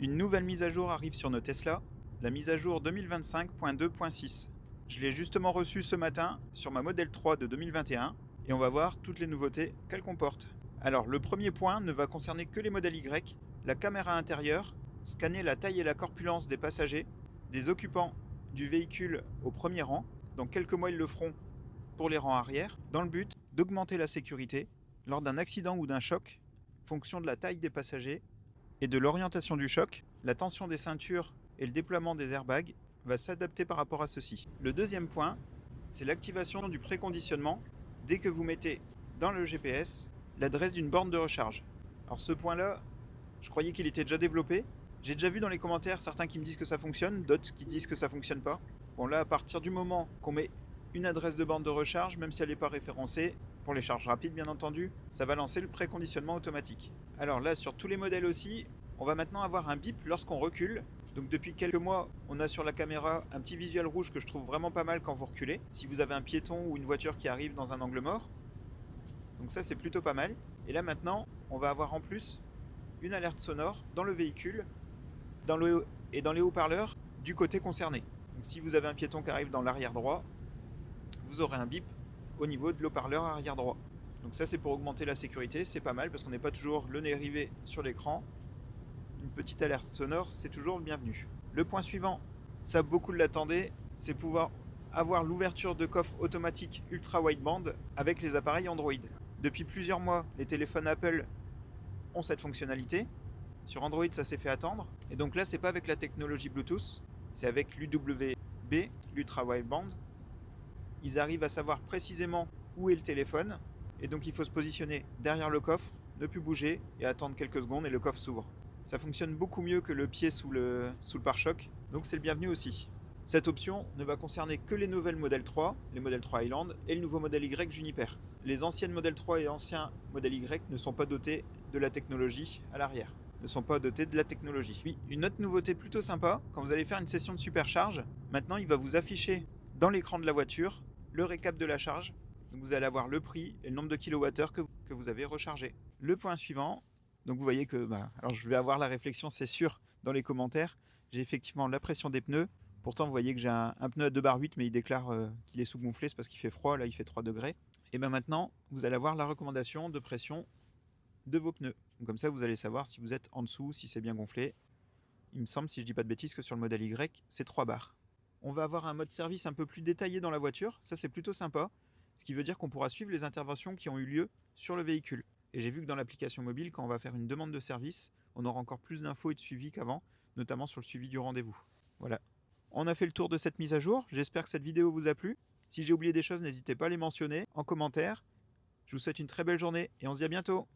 Une nouvelle mise à jour arrive sur nos Tesla, la mise à jour 2025.2.6. Je l'ai justement reçue ce matin sur ma Model 3 de 2021 et on va voir toutes les nouveautés qu'elle comporte. Alors le premier point ne va concerner que les modèles Y, la caméra intérieure, scanner la taille et la corpulence des passagers, des occupants du véhicule au premier rang. Dans quelques mois ils le feront pour les rangs arrière, dans le but d'augmenter la sécurité lors d'un accident ou d'un choc, fonction de la taille des passagers et de l'orientation du choc, la tension des ceintures et le déploiement des airbags va s'adapter par rapport à ceci. Le deuxième point, c'est l'activation du préconditionnement dès que vous mettez dans le GPS l'adresse d'une borne de recharge. Alors ce point-là, je croyais qu'il était déjà développé. J'ai déjà vu dans les commentaires certains qui me disent que ça fonctionne, d'autres qui disent que ça fonctionne pas. Bon là, à partir du moment qu'on met une adresse de borne de recharge, même si elle n'est pas référencée, pour les charges rapides bien entendu, ça va lancer le préconditionnement automatique. Alors là, sur tous les modèles aussi, on va maintenant avoir un bip lorsqu'on recule. Donc depuis quelques mois, on a sur la caméra un petit visuel rouge que je trouve vraiment pas mal quand vous reculez, si vous avez un piéton ou une voiture qui arrive dans un angle mort. Donc ça c'est plutôt pas mal. Et là maintenant, on va avoir en plus une alerte sonore dans le véhicule et dans les haut-parleurs du côté concerné. Donc si vous avez un piéton qui arrive dans l'arrière droit, vous aurez un bip au niveau de l'haut-parleur arrière droit. Donc ça c'est pour augmenter la sécurité, c'est pas mal parce qu'on n'est pas toujours le nez rivé sur l'écran. Une petite alerte sonore, c'est toujours le bienvenu. Le point suivant, ça beaucoup l'attendaient, c'est pouvoir avoir l'ouverture de coffre automatique ultra wideband avec les appareils Android. Depuis plusieurs mois, les téléphones Apple ont cette fonctionnalité. Sur Android, ça s'est fait attendre. Et donc là, c'est pas avec la technologie Bluetooth, c'est avec l'UWB, l'ultra wideband. Ils arrivent à savoir précisément où est le téléphone, et donc il faut se positionner derrière le coffre, ne plus bouger et attendre quelques secondes et le coffre s'ouvre. Ça fonctionne beaucoup mieux que le pied sous le pare-choc, donc c'est le bienvenu aussi. Cette option ne va concerner que les nouvelles Model 3, les Model 3 Highland et le nouveau Model Y Juniper. Les anciennes Model 3 et anciens Model Y ne sont pas dotés de la technologie à l'arrière. Ne sont pas dotés de la technologie. Oui, une autre nouveauté plutôt sympa, quand vous allez faire une session de supercharge, maintenant il va vous afficher dans l'écran de la voiture le récap de la charge. Donc vous allez avoir le prix et le nombre de kilowattheures que vous avez rechargé. Le point suivant, donc vous voyez que, alors je vais avoir la réflexion, c'est sûr, dans les commentaires. J'ai effectivement la pression des pneus. Pourtant, vous voyez que j'ai un pneu à 2 bar 8, mais il déclare qu'il est sous-gonflé, c'est parce qu'il fait froid, là il fait 3 degrés. Et bien maintenant, vous allez avoir la recommandation de pression de vos pneus. Donc comme ça, vous allez savoir si vous êtes en dessous, si c'est bien gonflé. Il me semble, si je dis pas de bêtises, que sur le modèle Y, c'est 3 bars. On va avoir un mode service un peu plus détaillé dans la voiture, ça c'est plutôt sympa, ce qui veut dire qu'on pourra suivre les interventions qui ont eu lieu sur le véhicule. Et j'ai vu que dans l'application mobile, quand on va faire une demande de service, on aura encore plus d'infos et de suivi qu'avant, notamment sur le suivi du rendez-vous. Voilà. On a fait le tour de cette mise à jour, j'espère que cette vidéo vous a plu. Si j'ai oublié des choses, n'hésitez pas à les mentionner en commentaire. Je vous souhaite une très belle journée et on se dit à bientôt.